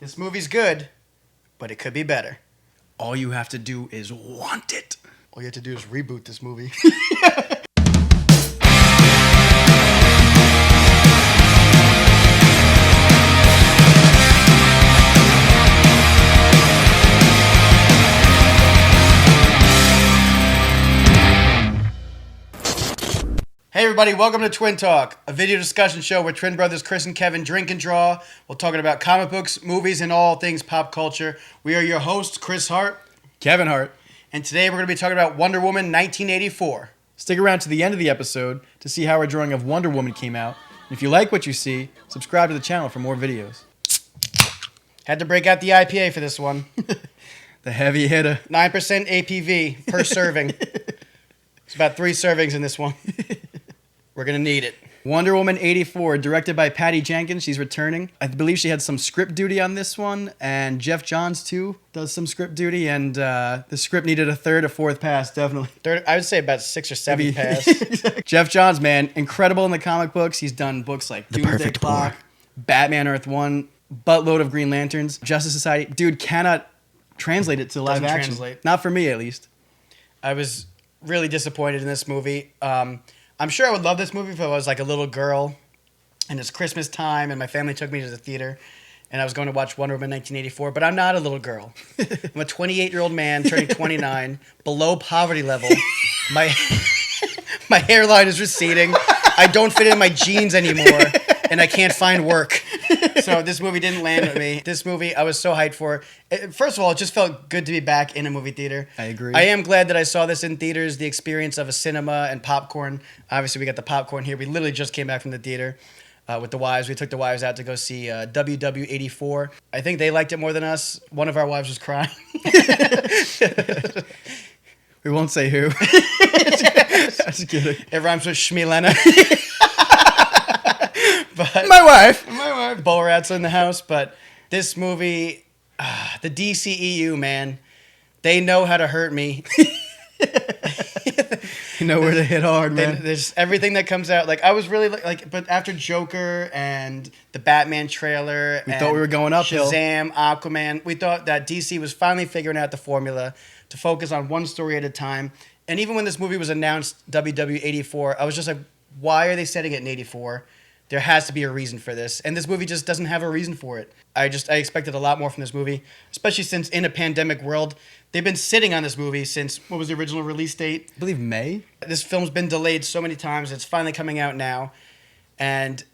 This movie's good, but it could be better. All you have to do is want it. All you have to do is reboot this movie. Hey everybody, welcome to Twin Talk, a video discussion show where twin brothers Chris and Kevin drink and draw. We're talking about comic books, movies, and all things pop culture. We are your hosts, Chris Hart. Kevin Hart. And today we're going to be talking about Wonder Woman 1984. Stick around to the end of the episode to see how our drawing of Wonder Woman came out. And if you like what you see, subscribe to the channel for more videos. Had to break out the IPA for this one. The heavy hitter. 9% APV per serving. It's about 3 servings in this one. We're going to need it. Wonder Woman 84, directed by Patty Jenkins. She's returning. I believe she had some script duty on this one. And Jeff Johns, too, does some script duty. And the script needed a third or fourth pass, definitely. Third, I would say about 6 or 7 pass. Exactly. Jeff Johns, man, incredible in the comic books. He's done books like The Doomsday Perfect Clock, War, Batman Earth 1, buttload of Green Lanterns, Justice Society. Dude cannot translate it to live Doesn't action. translate. Not for me, at least. I was really disappointed in this movie. I'm sure I would love this movie if I was like a little girl and it's Christmas time and my family took me to the theater and I was going to watch Wonder Woman 1984, but I'm not a little girl. I'm a 28-year-old man turning 29, below poverty level. My hairline is receding. I don't fit in my jeans anymore and I can't find work. So this movie didn't land with me. This movie, I was so hyped for. First of all, it just felt good to be back in a movie theater. I agree. I am glad that I saw this in theaters, the experience of a cinema and popcorn. Obviously, we got the popcorn here. We literally just came back from the theater with the wives. We took the wives out to go see WW84. I think they liked it more than us. One of our wives was crying. We won't say who. Just kidding. It rhymes with Shmilena. But My wife. Bull rats in the house, but this movie, the DCEU, man, they know how to hurt me. You know where to hit hard, man. There's everything that comes out. Like I was really like, but after Joker and the Batman trailer, We thought we were going uphill. Shazam, Aquaman, we thought that DC was finally figuring out the formula to focus on one story at a time. And even when this movie was announced, WW84, I was just like, why are they setting it in 84? There has to be a reason for this. And this movie just doesn't have a reason for it. I expected a lot more from this movie, especially since in a pandemic world, they've been sitting on this movie since, what was the original release date? I believe May. This film's been delayed so many times. It's finally coming out now. And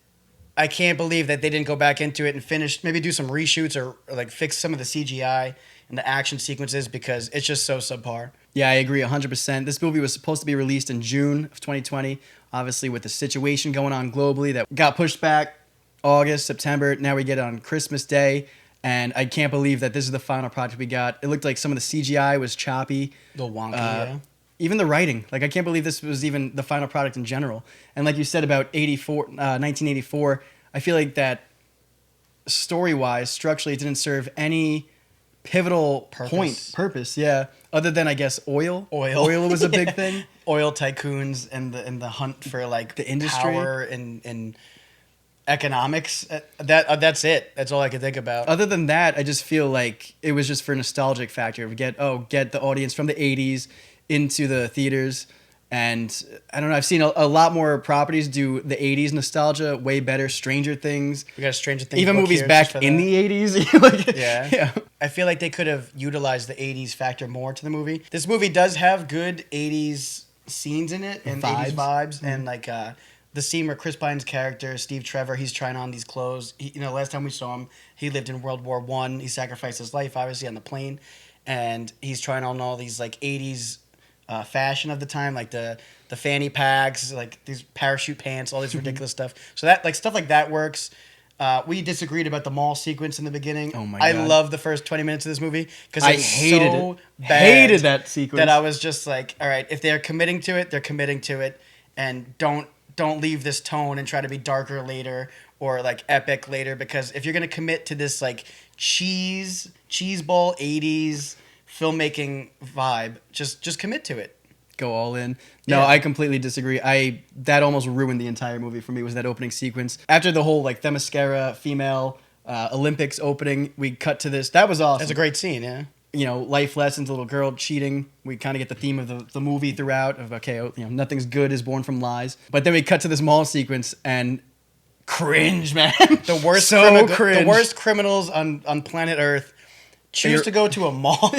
I can't believe that they didn't go back into it and finish, maybe do some reshoots or like fix some of the CGI and the action sequences because it's just so subpar. Yeah, I agree 100%. This movie was supposed to be released in June of 2020. Obviously, with the situation going on globally, that got pushed back August, September. Now we get it on Christmas Day. And I can't believe that this is the final project we got. It looked like some of the CGI was choppy. A little wonky, yeah. Even the writing. Like, I can't believe this was even the final product in general. And like you said about 1984, I feel like that story-wise, structurally, it didn't serve any pivotal purpose, yeah. Other than, I guess, oil. Oil was a big thing. Oil tycoons and the hunt for like the industry, power and economics. That's it. That's all I could think about. Other than that, I just feel like it was just for nostalgic factor. Get the audience from the 80s into the theaters. And I don't know, I've seen a lot more properties do the 80s nostalgia way better. Stranger Things. We got Stranger Things. Even movies back in the 80s. Like, yeah. I feel like they could have utilized the 80s factor more to the movie. This movie does have good 80s scenes in it and 80s vibes. And like the scene where Chris Pine's character, Steve Trevor, he's trying on these clothes. Last time we saw him, he lived in World War I. He sacrificed his life, obviously, on the plane. And he's trying on all these like 80s fashion of the time, like the fanny packs, like these parachute pants, all this ridiculous stuff. So that stuff like that works. We disagreed about the mall sequence in the beginning. Oh my God. I love the first 20 minutes of this movie because I it's hated so it. bad. Hated that sequence. That I was just like, all right, if they're committing to it, they're committing to it, and don't leave this tone and try to be darker later or like epic later, because if you're gonna commit to this like cheese ball 80s filmmaking vibe, just commit to it. Go all in. No, Yeah. I completely disagree. That almost ruined the entire movie for me, was that opening sequence. After the whole like Themyscira female Olympics opening. We cut to this. That was awesome. That's a great scene, yeah. Life lessons, little girl cheating. We kind of get the theme of the movie throughout of, okay, nothing's good is born from lies. But then we cut to this mall sequence and cringe, man. The worst, cringe. The worst criminals on planet Earth choose to go to a mall.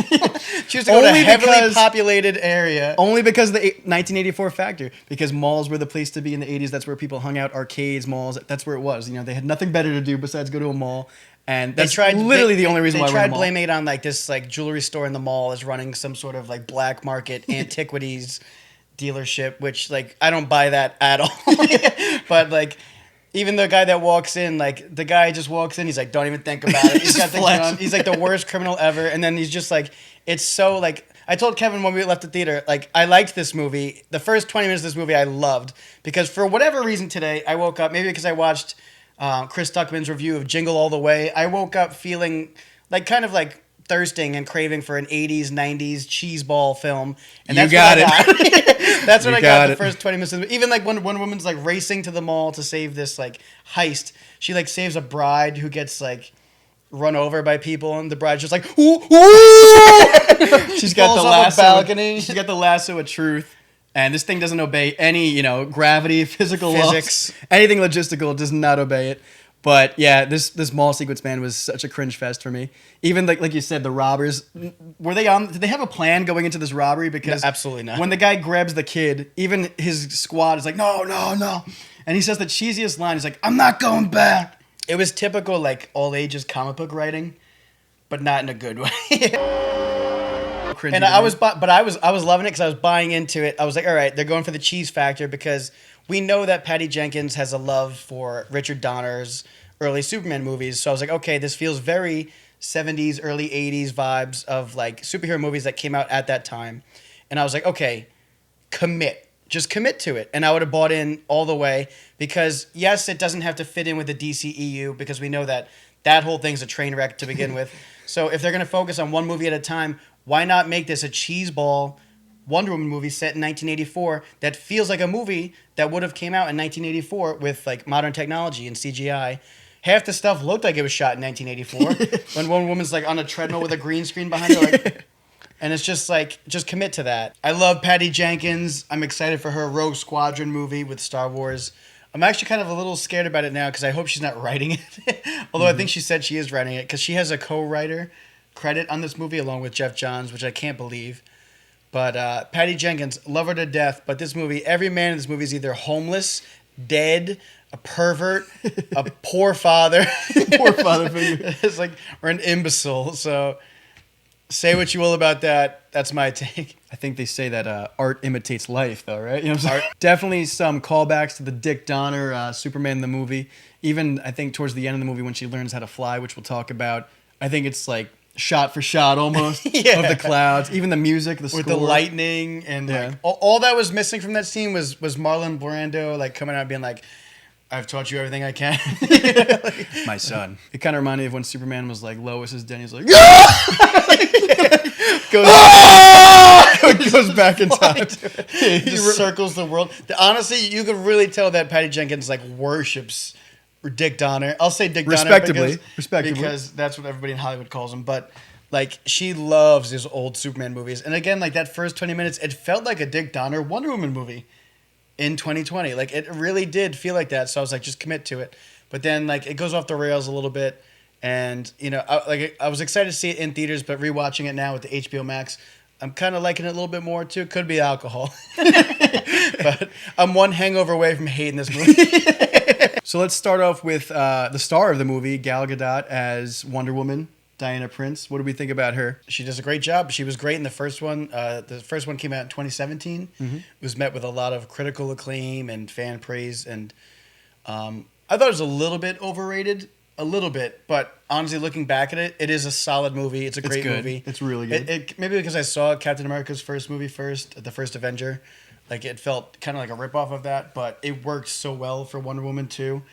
Choose to go to a heavily populated area. Only because of the 1984 factor. Because malls were the place to be in the 80s. That's where people hung out. Arcades, malls. That's where it was. They had nothing better to do besides go to a mall. And that's literally the only reason why we're in the mall. They tried blaming it on like this like jewelry store in the mall is running some sort of like black market antiquities dealership, which like I don't buy that at all. But like even the guy that walks in, like the guy just walks in, he's like, don't even think about it. He's got the gun. He's like the worst criminal ever. And then he's just like, it's so like, I told Kevin when we left the theater, like I liked this movie. The first 20 minutes of this movie I loved because for whatever reason today I woke up, maybe because I watched Chris Tuckman's review of Jingle All the Way. I woke up feeling like kind of like thirsting and craving for an 80s, 90s cheese ball film. And that's what I got. That's what I got the first 20 minutes of the movie. Even like when one woman's like racing to the mall to save this like heist. She like saves a bride who gets like run over by people and the bride's just like, ooh, ooh! She's got the lasso balcony. She's got the lasso of truth. And this thing doesn't obey any, gravity, physics, laws, anything logistical. It does not obey it. But yeah, this mall sequence, man, was such a cringe fest for me. Even like you said, the robbers, did they have a plan going into this robbery? Because no, absolutely not. When the guy grabs the kid, even his squad is like, no. And he says the cheesiest line. He's like, I'm not going back. It was typical like all ages comic book writing, but not in a good way. And I was loving it because I was buying into it. I was like, all right, they're going for the cheese factor because we know that Patty Jenkins has a love for Richard Donner's early Superman movies. So I was like, okay, this feels very 70s, early 80s vibes of like superhero movies that came out at that time. And I was like, okay, just commit to it. And I would have bought in all the way because yes, it doesn't have to fit in with the DCEU because we know that whole thing's a train wreck to begin with. So if they're going to focus on one movie at a time, why not make this a cheeseball Wonder Woman movie set in 1984 that feels like a movie that would have came out in 1984 with like modern technology and CGI? Half the stuff looked like it was shot in 1984 when one woman's like on a treadmill with a green screen behind her. Like, and it's just like, just commit to that. I love Patty Jenkins. I'm excited for her Rogue Squadron movie with Star Wars. I'm actually kind of a little scared about it now because I hope she's not writing it. Although I think she said she is writing it because she has a co-writer credit on this movie along with Jeff Johns, which I can't believe. But Patty Jenkins, love her to death. But this movie, every man in this movie is either homeless, dead, a pervert, a poor father. Poor father figure. It's like, or an imbecile. So say what you will about that. That's my take. I think they say that art imitates life, though, right? You know what I'm saying? Definitely some callbacks to the Dick Donner Superman in the movie. Even, I think, towards the end of the movie when she learns how to fly, which we'll talk about. I think it's like shot for shot almost of the clouds. Even the music, the score. With the lightning. And like all that was missing from that scene was Marlon Brando like coming out and being like, I've taught you everything I can. My son. It kind of reminded me of when Superman was like Lois is dead. He's like, goes back in time. He just circles the world. Honestly, you could really tell that Patty Jenkins like worships Dick Donner. I'll say Dick Donner because that's what everybody in Hollywood calls him. But like she loves his old Superman movies. And again, like that first 20 minutes, it felt like a Dick Donner Wonder Woman movie in 2020. Like it really did feel like that. So I was like, just commit to it. But then like it goes off the rails a little bit. And you know, I was excited to see it in theaters, but rewatching it now with the HBO Max, I'm kind of liking it a little bit more too. Could be alcohol, but I'm one hangover away from hating this movie. So let's start off with the star of the movie, Gal Gadot as Wonder Woman, Diana Prince. What do we think about her? She does a great job. She was great in the first one. The first one came out in 2017. It was met with a lot of critical acclaim and fan praise, and I thought it was a little bit overrated. A little bit, but honestly, looking back at it, it is a solid movie. It's a great movie. It's really good. It maybe because I saw Captain America's first movie first, the first Avenger, like it felt kind of like a ripoff of that, but it worked so well for Wonder Woman 2,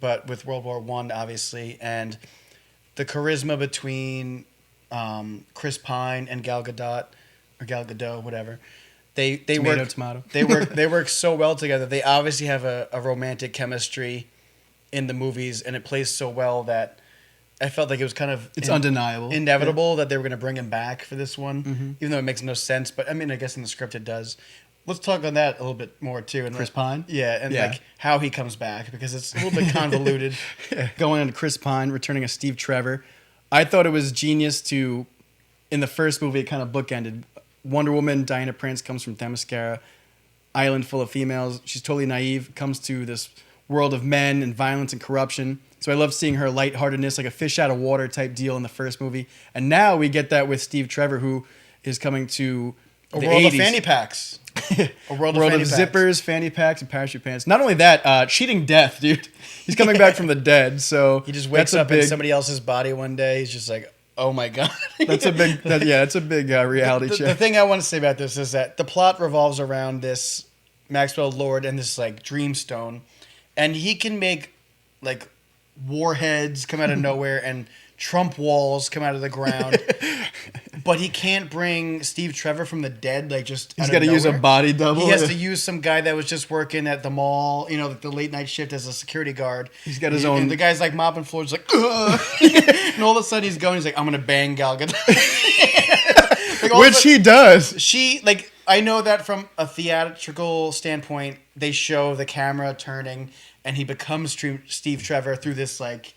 but with World War I, obviously, and the charisma between Chris Pine and Gal Gadot, or Gal Gadot, whatever. They work so well together. They obviously have a romantic chemistry in the movies, and it plays so well that I felt like it was kind of it's undeniable, inevitable that they were going to bring him back for this one, even though it makes no sense. But I mean, I guess in the script it does. Let's talk on that a little bit more too. And Chris Pine, like how he comes back because it's a little bit convoluted. Going into Chris Pine, returning as Steve Trevor, I thought it was genius to. In the first movie, it kind of bookended. Wonder Woman, Diana Prince comes from Themyscira, island full of females. She's totally naive, comes to this world of men and violence and corruption. So I love seeing her lightheartedness, like a fish out of water type deal in the first movie. And now we get that with Steve Trevor, who is coming to a the world 80s. of fanny packs. A world of zippers, fanny packs, and parachute pants. Not only that, cheating death, dude. He's coming back from the dead, so he just wakes up in somebody else's body one day. He's just like, oh my god. That's a big reality check. The thing I want to say about this is that the plot revolves around this Maxwell Lord and this like dreamstone, and he can make like warheads come out of nowhere and Trump walls come out of the ground. But he can't bring Steve Trevor from the dead, like just he's got to use a body double. He has to use some guy that was just working at the mall, you know, the late night shift as a security guard. He's got his own. And the guy's like mopping floors, like, and all of a sudden he's going, he's like, I'm gonna bang Gal Gadot. Like, which he does. She like, I know that from a theatrical standpoint, they show the camera turning, and he becomes Steve Trevor through this like.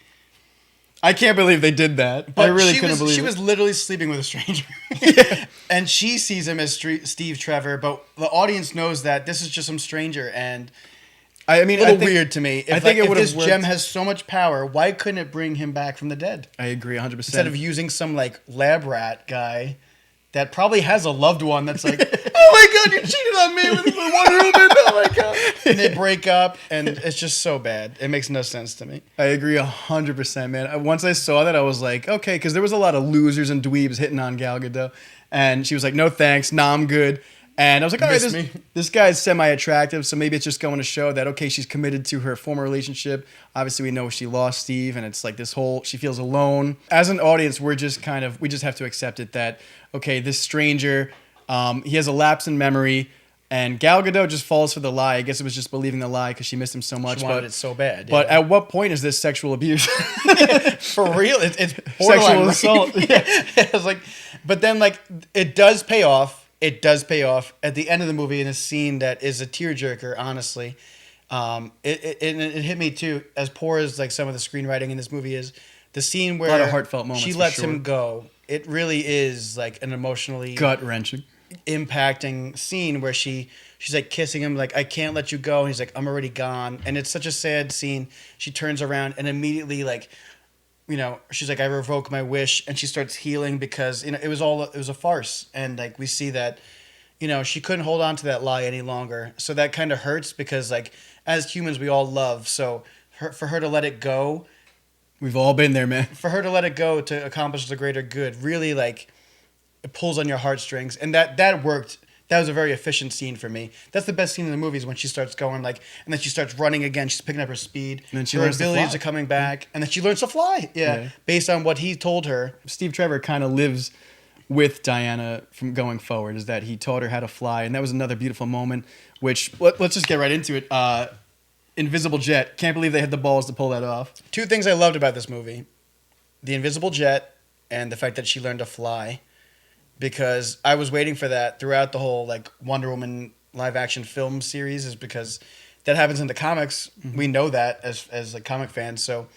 I can't believe they did that. But I really couldn't believe it. She was literally sleeping with a stranger. And she sees him as Steve Trevor, but the audience knows that this is just some stranger. And I mean, a little weird to me. I think it would have this gem has so much power, why couldn't it bring him back from the dead? I agree 100%. Instead of using some like lab rat guy that probably has a loved one that's like, oh my god, you cheated on me with Wonder Woman. Oh my god. And they break up, and it's just so bad. It makes no sense to me. I agree 100%, man. Once I saw that, I was like, okay, because there was a lot of losers and dweebs hitting on Gal Gadot, and she was like, no thanks, nah, I'm good. And I was like, all right, this guy's semi-attractive, so maybe it's just going to show that, okay, she's committed to her former relationship. Obviously, we know she lost Steve, and it's like this whole, she feels alone. As an audience, we just have to accept it that, okay, this stranger, he has a lapse in memory, and Gal Gadot just falls for the lie. I guess it was just believing the lie because she missed him so much. She wanted it so bad. Yeah. But at what point is this sexual abuse? For real? It's sexual assault. Yeah. It's like, but then like, it does pay off. It does pay off at the end of the movie in a scene that is a tearjerker, honestly. It hit me too, as poor as like some of the screenwriting in this movie is. The scene where a lot of heartfelt moments, she lets him go. It really is like an emotionally gut-wrenching, impacting scene where she's like kissing him, like, I can't let you go. And he's like, I'm already gone. And it's such a sad scene. She turns around and immediately like, you know, she's like, I revoke my wish, and she starts healing because, you know, it was a farce, and like we see that, you know, she couldn't hold on to that lie any longer, so that kind of hurts because like as humans we all love, so for her to let it go, we've all been there, man. For her to let it go to accomplish the greater good, really like it pulls on your heartstrings, and that worked. That was a very efficient scene for me. That's the best scene in the movie is when she starts going like, and then she starts running again. She's picking up her speed. And then she her learns abilities to fly. are coming back, and then she learns to fly. Yeah, based on what he told her. Steve Trevor kind of lives with Diana from going forward. Is that he taught her how to fly, and that was another beautiful moment. Which let's just get right into it. Invisible jet. Can't believe they had the balls to pull that off. Two things I loved about this movie: the invisible jet and the fact that she learned to fly. Because I was waiting for that throughout the whole like Wonder Woman live action film series, is because that happens in the comics. Mm-hmm. We know that as like comic fans. So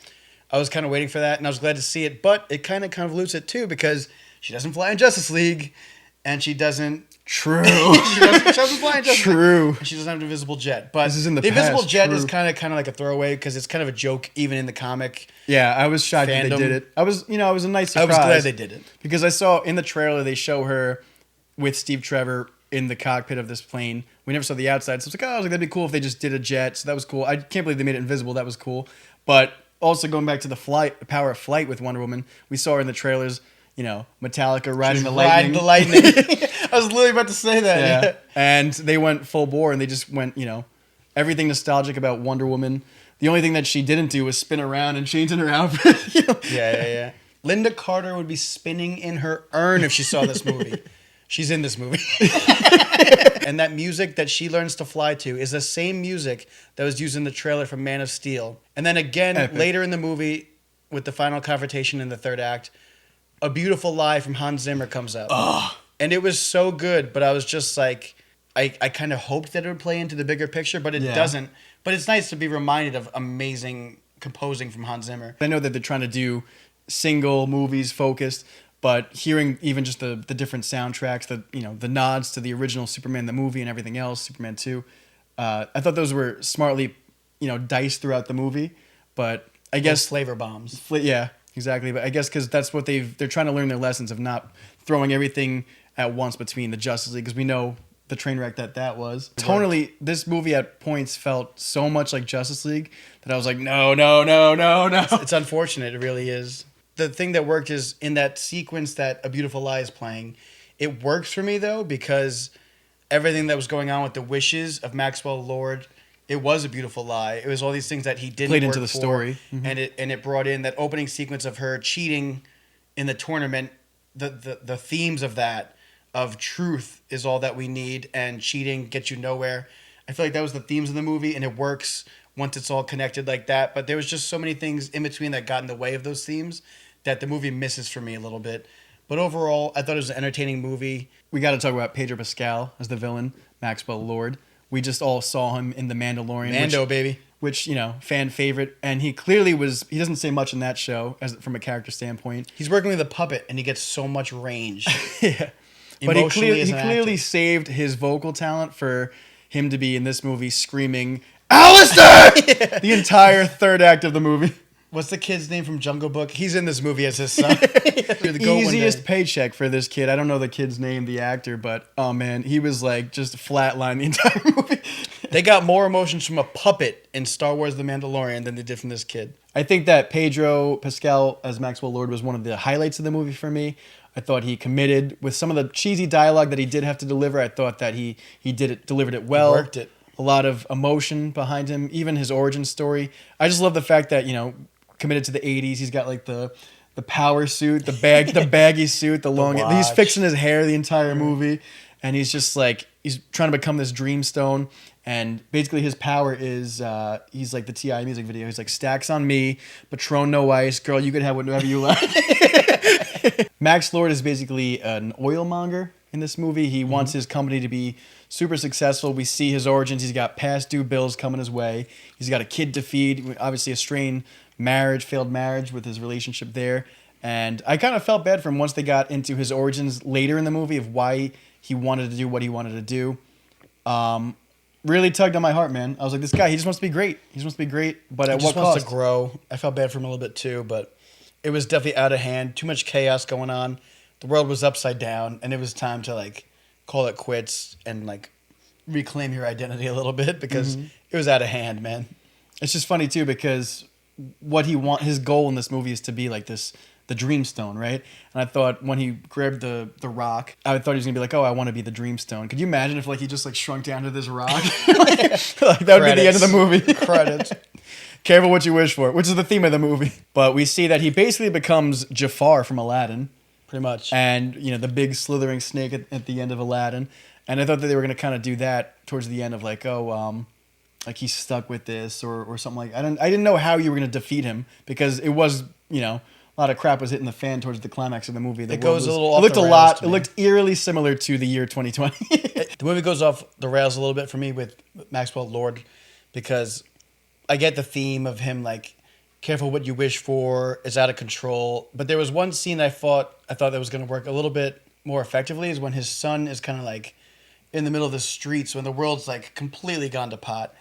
I was kind of waiting for that, and I was glad to see it. But it kind of convolutes it too, because she doesn't fly in Justice League, and she doesn't. True. she doesn't fly in Justice True. League. And she doesn't have an invisible jet. But this is in the invisible past. jet True. is kind of like a throwaway because it's kind of a joke even in the comic. Yeah, I was shocked that they did it. I was a nice surprise. I was glad they did it. Because I saw in the trailer they show her with Steve Trevor in the cockpit of this plane. We never saw the outside. So I was like, that'd be cool if they just did a jet. So that was cool. I can't believe they made it invisible. That was cool. But also going back to the power of flight with Wonder Woman, we saw her in the trailers, you know, Metallica riding the lightning. I was literally about to say that. Yeah. And they went full bore, and they just went, you know, everything nostalgic about Wonder Woman. The only thing that she didn't do was spin around and change in her outfit. You know? Yeah. Linda Carter would be spinning in her urn if she saw this movie. She's in this movie. And that music that she learns to fly to is the same music that was used in the trailer for Man of Steel. And then again, later in the movie, with the final confrontation in the third act, A Beautiful Lie from Hans Zimmer comes up. Ugh. And it was so good, but I was just like, I kind of hoped that it would play into the bigger picture, but it doesn't. But it's nice to be reminded of amazing composing from Hans Zimmer. I know that they're trying to do single movies focused, but hearing even just the different soundtracks, the nods to the original Superman the movie and everything else, Superman 2, I thought those were smartly, diced throughout the movie. But I guess flavor bombs. Yeah, exactly. But I guess because that's what they're trying to learn their lessons of not throwing everything at once between the Justice League, because we know the train wreck that was. Tonally, this movie at points felt so much like Justice League that I was like, no. It's unfortunate. It really is. The thing that worked is in that sequence that A Beautiful Lie is playing. It works for me, though, because everything that was going on with the wishes of Maxwell Lord, it was a beautiful lie. It was all these things that he didn't played work into the for, story. Mm-hmm. and it brought in that opening sequence of her cheating in the tournament. The themes of that, of truth is all that we need, and cheating gets you nowhere. I feel like that was the themes of the movie, and it works once it's all connected like that. But there was just so many things in between that got in the way of those themes that the movie misses for me a little bit. But overall, I thought it was an entertaining movie. We got to talk about Pedro Pascal as the villain, Maxwell Lord. We just all saw him in The Mandalorian. Mando, baby. Which, fan favorite. And he clearly he doesn't say much in that show from a character standpoint. He's working with a puppet, and he gets so much range. Yeah. But he clearly saved his vocal talent for him to be in this movie screaming, Alistair! The entire third act of the movie. What's the kid's name from Jungle Book? He's in this movie as his son. Easiest paycheck for this kid. I don't know the kid's name, the actor, but oh man, he was like just flatline the entire movie. They got more emotions from a puppet in Star Wars The Mandalorian than they did from this kid. I think that Pedro Pascal as Maxwell Lord was one of the highlights of the movie for me. I thought he committed with some of the cheesy dialogue that he did have to deliver. I thought that he delivered it well. He worked it. A lot of emotion behind him, even his origin story. I just love the fact that, committed to the 80s. He's got like the power suit, the baggy suit, the long. He's fixing his hair the entire movie, and he's just like he's trying to become this dreamstone. And basically, his power is he's like the T.I. music video. He's like, stacks on me, Patron no ice, girl. You could have whatever you like. Max Lord is basically an oil monger in this movie. He wants his company to be super successful. We see his origins. He's got past due bills coming his way. He's got a kid to feed. Obviously, a strained failed marriage with his relationship there. And I kind of felt bad for him once they got into his origins later in the movie of why he wanted to do what he wanted to do. Really tugged on my heart, man. I was like, this guy, he just wants to be great. He just wants to be great, but at what cost? He just wants to grow. I felt bad for him a little bit too, but it was definitely out of hand. Too much chaos going on. The world was upside down, and it was time to like call it quits and like reclaim your identity a little bit because it was out of hand, man. It's just funny too because his goal in this movie is to be like the Dreamstone, right? And I thought when he grabbed the rock, I thought he was gonna be like, oh, I want to be the Dreamstone. Could you imagine if like he just like shrunk down to this rock? Like, that would be the end of the movie. Credits. Careful what you wish for, which is the theme of the movie. But we see that he basically becomes Jafar from Aladdin. Pretty much. And, the big slithering snake at the end of Aladdin. And I thought that they were going to kind of do that towards the end of like, like he's stuck with this or something like that. I didn't know how you were going to defeat him because it was, a lot of crap was hitting the fan towards the climax of the movie. It goes a little off the rails. It looked eerily similar to the year 2020. The movie goes off the rails a little bit for me with Maxwell Lord because I get the theme of him like, careful what you wish for is out of control. But there was one scene I thought that was going to work a little bit more effectively is when his son is kind of like in the middle of the streets when the world's like completely gone to pot.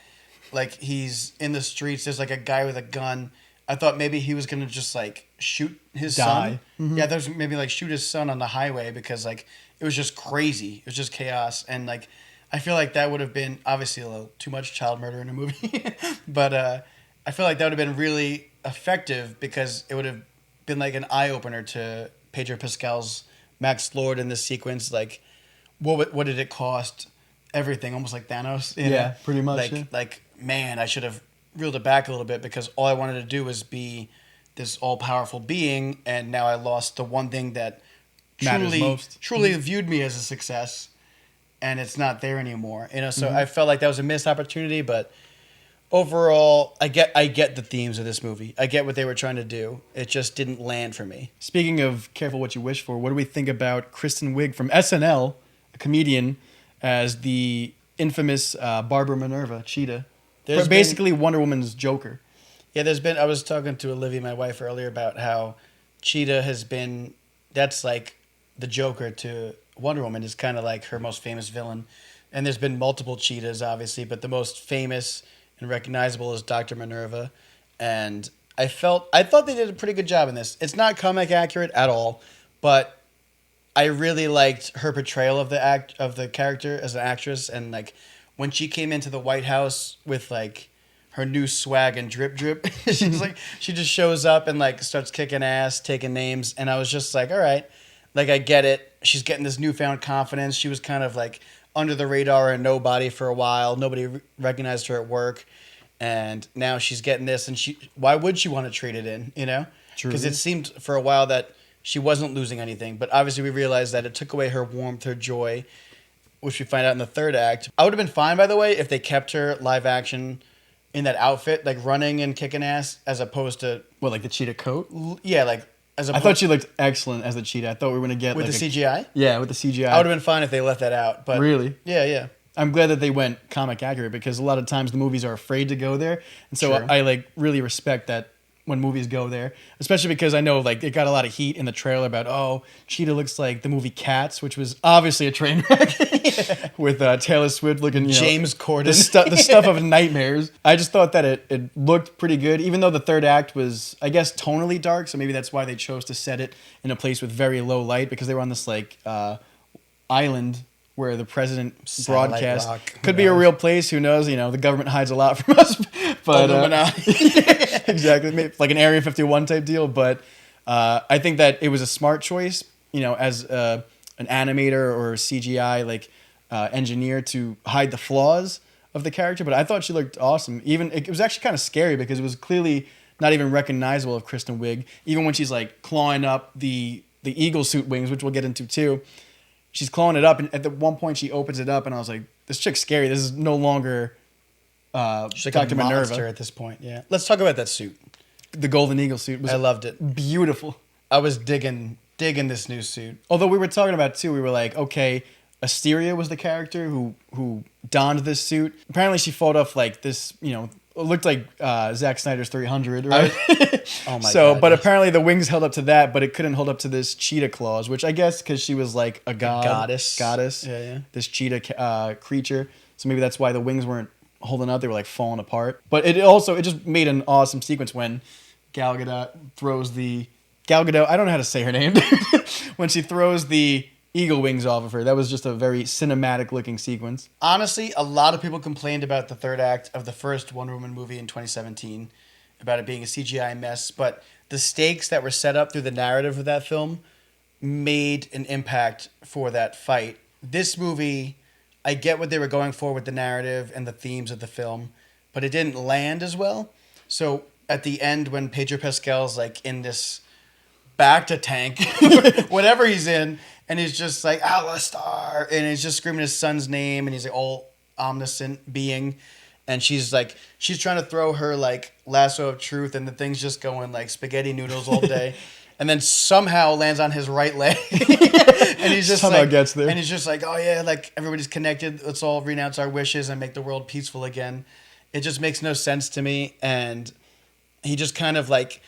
Like he's in the streets. There's like a guy with a gun. I thought maybe he was going to just like shoot his son. Mm-hmm. Yeah, there's maybe like shoot his son on the highway because like it was just crazy. It was just chaos. And like I feel like that would have been obviously a little too much child murder in a movie. But I feel like that would have been really effective because it would have been like an eye-opener to Pedro Pascal's Max Lord in this sequence. Like, what did it cost? Everything, almost like Thanos. Yeah, pretty much. Like, man, I should have reeled it back a little bit because all I wanted to do was be this all-powerful being, and now I lost the one thing that truly viewed me as a success, and it's not there anymore. So I felt like that was a missed opportunity, but overall, I get the themes of this movie. I get what they were trying to do. It just didn't land for me. Speaking of careful what you wish for, what do we think about Kristen Wiig from SNL, a comedian, as the infamous Barbara Minerva, Cheetah? Basically Wonder Woman's Joker. Yeah, I was talking to Olivia, my wife, earlier about how Cheetah has been, that's like the Joker to Wonder Woman, is kind of like her most famous villain. And there's been multiple Cheetahs, obviously, but the most famous and recognizable is Dr. Minerva. And I thought they did a pretty good job in this. It's not comic accurate at all, but I really liked her portrayal of the character as an actress. And like when she came into the White House with like her new swag and drip, she's like, she just shows up and like starts kicking ass, taking names. And I was just like, all right, like I get it. She's getting this newfound confidence. She was kind of like under the radar and nobody for a while. Nobody recognized her at work. And now she's getting this. And why would she want to trade it in, you know? Because it seemed for a while that she wasn't losing anything. But obviously we realized that it took away her warmth, her joy, which we find out in the third act. I would have been fine, by the way, if they kept her live action in that outfit, like running and kicking ass, as opposed to... What, like the cheetah coat? Yeah, like... I thought she looked excellent as the cheetah. I thought we were going to get... With the CGI? Yeah, with the CGI. I would have been fine if they left that out, but... Really? Yeah. I'm glad that they went comic accurate, because a lot of times the movies are afraid to go there. And so Sure. I like really respect that when movies go there, especially because I know like it got a lot of heat in the trailer about, oh, Cheetah looks like the movie Cats, which was obviously a train wreck with Taylor Swift looking, James Corden. The stuff of nightmares. I just thought that it looked pretty good, even though the third act was, I guess, tonally dark. So maybe that's why they chose to set it in a place with very low light, because they were on this like island where the president broadcast. Could be a real place. Who knows? The government hides a lot from us. But exactly, maybe like an Area 51 type deal. But I think that it was a smart choice, as an animator or CGI engineer, to hide the flaws of the character. But I thought she looked awesome. Even it was actually kind of scary, because it was clearly not even recognizable of Kristen Wiig. Even when she's like clawing up the eagle suit wings, which we'll get into too. She's clawing it up, and at the one point she opens it up, and I was like, "This chick's scary. This is no longer she's like Dr. a Minerva monster at this point." Yeah, let's talk about that suit. The golden eagle suit. I loved it. Beautiful. I was digging this new suit. Although we were talking about too, we were like, okay, Asteria was the character who donned this suit. Apparently, she fought off like this. It looked like Zack Snyder's 300, right? Oh my god! But yes. apparently the wings held up to that, but it couldn't hold up to this cheetah claws, which I guess because she was like a goddess. Yeah. This cheetah creature, so maybe that's why the wings weren't holding up; they were like falling apart. But it just made an awesome sequence when Gal Gadot throws the I don't know how to say her name when she throws the eagle wings off of her. That was just a very cinematic looking sequence. Honestly, a lot of people complained about the third act of the first Wonder Woman movie in 2017, about it being a CGI mess, but the stakes that were set up through the narrative of that film made an impact for that fight. This movie, I get what they were going for with the narrative and the themes of the film, but it didn't land as well. So at the end, when Pedro Pascal's like in this Bacta tank, whatever he's in, and he's just like, Alistar, and he's just screaming his son's name, and he's like all omniscient being, and she's trying to throw her like lasso of truth, and the thing's just going like spaghetti noodles all day, and then somehow lands on his right leg, and he's just somehow gets there, and he's just like, oh yeah, like everybody's connected, let's all renounce our wishes and make the world peaceful again. It just makes no sense to me, and he just kind of like,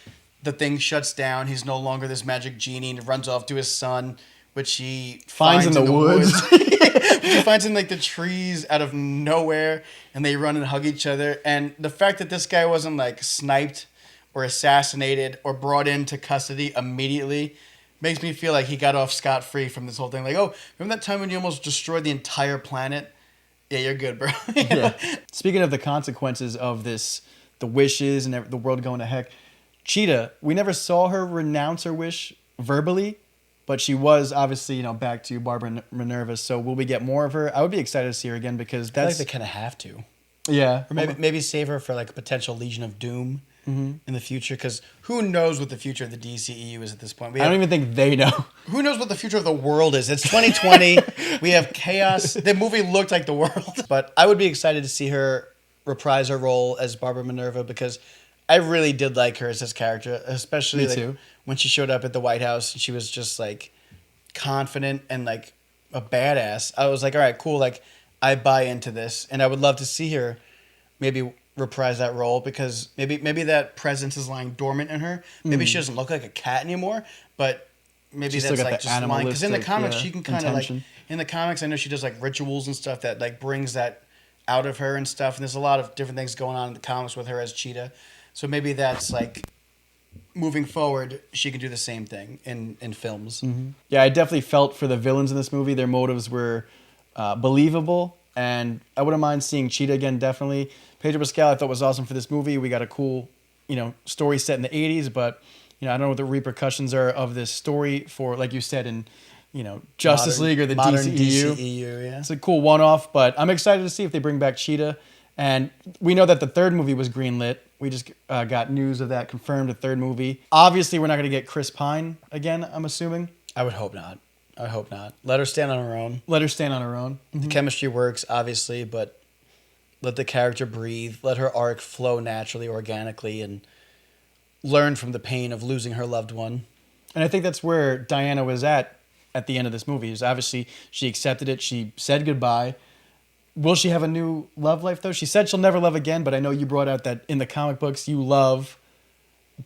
the thing shuts down, he's no longer this magic genie, and runs off to his son, which he finds in the woods. He finds in like the trees out of nowhere, and they run and hug each other. And the fact that this guy wasn't like sniped or assassinated or brought into custody immediately makes me feel like he got off scot-free from this whole thing. Like, oh, remember that time when you almost destroyed the entire planet? Yeah, you're good, bro. Yeah. Speaking of the consequences of this, the wishes and the world going to heck, Cheetah, we never saw her renounce her wish verbally, but she was obviously, back to Barbara Minerva. So will we get more of her? I would be excited to see her again, because I feel like they kind of have to. Yeah. Or maybe save her for like a potential Legion of Doom in the future, because who knows what the future of the DCEU is at this point. I don't even think they know. Who knows what the future of the world is? It's 2020. We have chaos. The movie looked like the world. But I would be excited to see her reprise her role as Barbara Minerva because I really did like her as this character, especially like when she showed up at the White House and she was just like confident and like a badass. I was like, all right, cool. Like I buy into this, and I would love to see her maybe reprise that role because maybe that presence is lying dormant in her. Maybe she doesn't look like a cat anymore, but maybe that's like just lying. Because in the comics, she can kind of like in the comics, I know she does like rituals and stuff that like brings that out of her and stuff. And there's a lot of different things going on in the comics with her as Cheetah. So maybe that's like moving forward, she can do the same thing in films. Mm-hmm. Yeah, I definitely felt for the villains in this movie. Their motives were believable, and I wouldn't mind seeing Cheetah again, definitely. Pedro Pascal, I thought was awesome for this movie. We got a cool, story set in the 80s, but, I don't know what the repercussions are of this story for, like you said, in, Justice League or the DCEU. Yeah. It's a cool one-off, but I'm excited to see if they bring back Cheetah. And we know that the third movie was greenlit. We just got news of that confirmed, a third movie. Obviously, we're not going to get Chris Pine again, I'm assuming. I would hope not. Let her stand on her own. Mm-hmm. The chemistry works, obviously, but let the character breathe. Let her arc flow naturally, organically, and learn from the pain of losing her loved one. And I think that's where Diana was at the end of this movie. Is obviously she accepted it. She said goodbye. Will she have a new love life, though? She said she'll never love again, but I know you brought out that in the comic books you love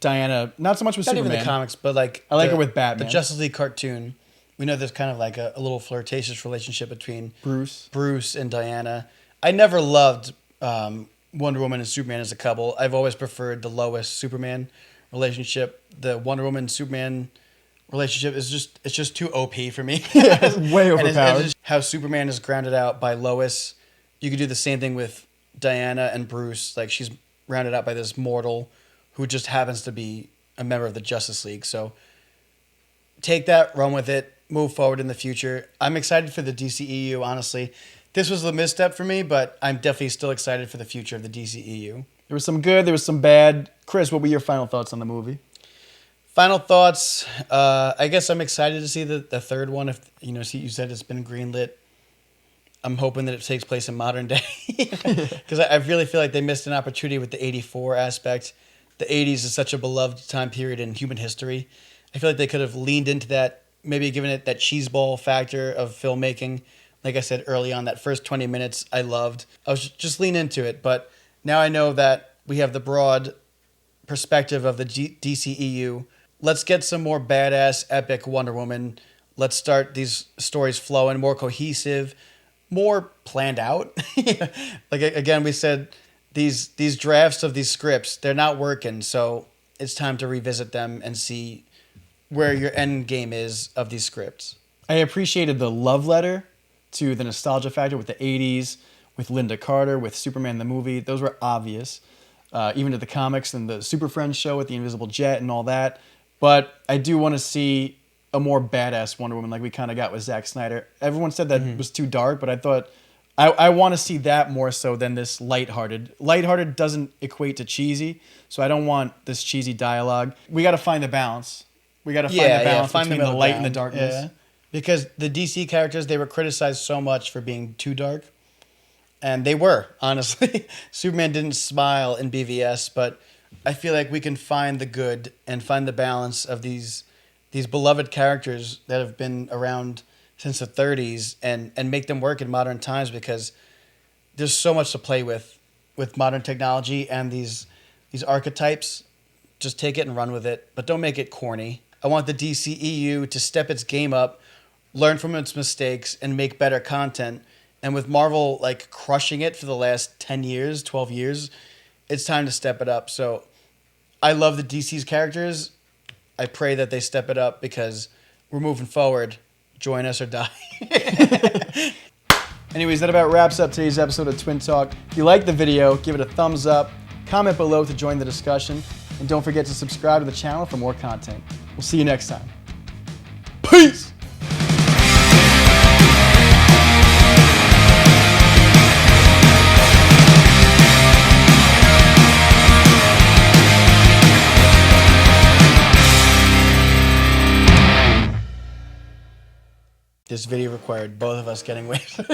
Diana, not so much with Superman. Not even the comics, but like... I like her with Batman. The Justice League cartoon, we know there's kind of like a little flirtatious relationship between Bruce and Diana. I never loved Wonder Woman and Superman as a couple. I've always preferred the Lois-Superman relationship. The Wonder Woman-Superman relationship is just too OP for me. Way overpowered. And it's just how Superman is grounded out by Lois. You could do the same thing with Diana and Bruce. Like she's rounded out by this mortal who just happens to be a member of the Justice League. So take that, run with it, move forward in the future. I'm excited for the DCEU, honestly. This was a misstep for me, but I'm definitely still excited for the future of the DCEU. There was some good, there was some bad. Chris, what were your final thoughts on the movie? Final thoughts. I guess I'm excited to see the third one. If you said it's been greenlit. I'm hoping that it takes place in modern day because I really feel like they missed an opportunity with the '84 aspect. The '80s is such a beloved time period in human history. I feel like they could have leaned into that, maybe given it that cheeseball factor of filmmaking. Like I said early on, that first 20 minutes I loved. I was just lean into it, but now I know that we have the broad perspective of the DCEU. Let's get some more badass, epic Wonder Woman. Let's start these stories flowing, more cohesive, more planned out. Like, again, we said these drafts of these scripts, they're not working. So it's time to revisit them and see where your end game is of these scripts. I appreciated the love letter to the nostalgia factor with the 80s, with Linda Carter, with Superman the movie. Those were obvious. Even to the comics and the Super Friends show with the Invisible Jet and all that. But I do want to see a more badass Wonder Woman like we kind of got with Zack Snyder. Everyone said that was too dark, but I thought I want to see that more so than this lighthearted. Lighthearted doesn't equate to cheesy, so I don't want this cheesy dialogue. We got to find the balance. We got to find the balance between the light and the darkness. Yeah. Because the DC characters, they were criticized so much for being too dark. And they were, honestly. Superman didn't smile in BVS, but I feel like we can find the good and find the balance of these beloved characters that have been around since the 30s and make them work in modern times because there's so much to play with modern technology and these archetypes. Just take it and run with it, but don't make it corny. I want the DCEU to step its game up, learn from its mistakes, and make better content. And with Marvel like crushing it for the last 10 years, 12 years, it's time to step it up. So I love the DC's characters. I pray that they step it up because we're moving forward. Join us or die. Anyways, that about wraps up today's episode of Twin Talk. If you liked the video, give it a thumbs up, comment below to join the discussion, and don't forget to subscribe to the channel for more content. We'll see you next time. Peace! This video required both of us getting wasted.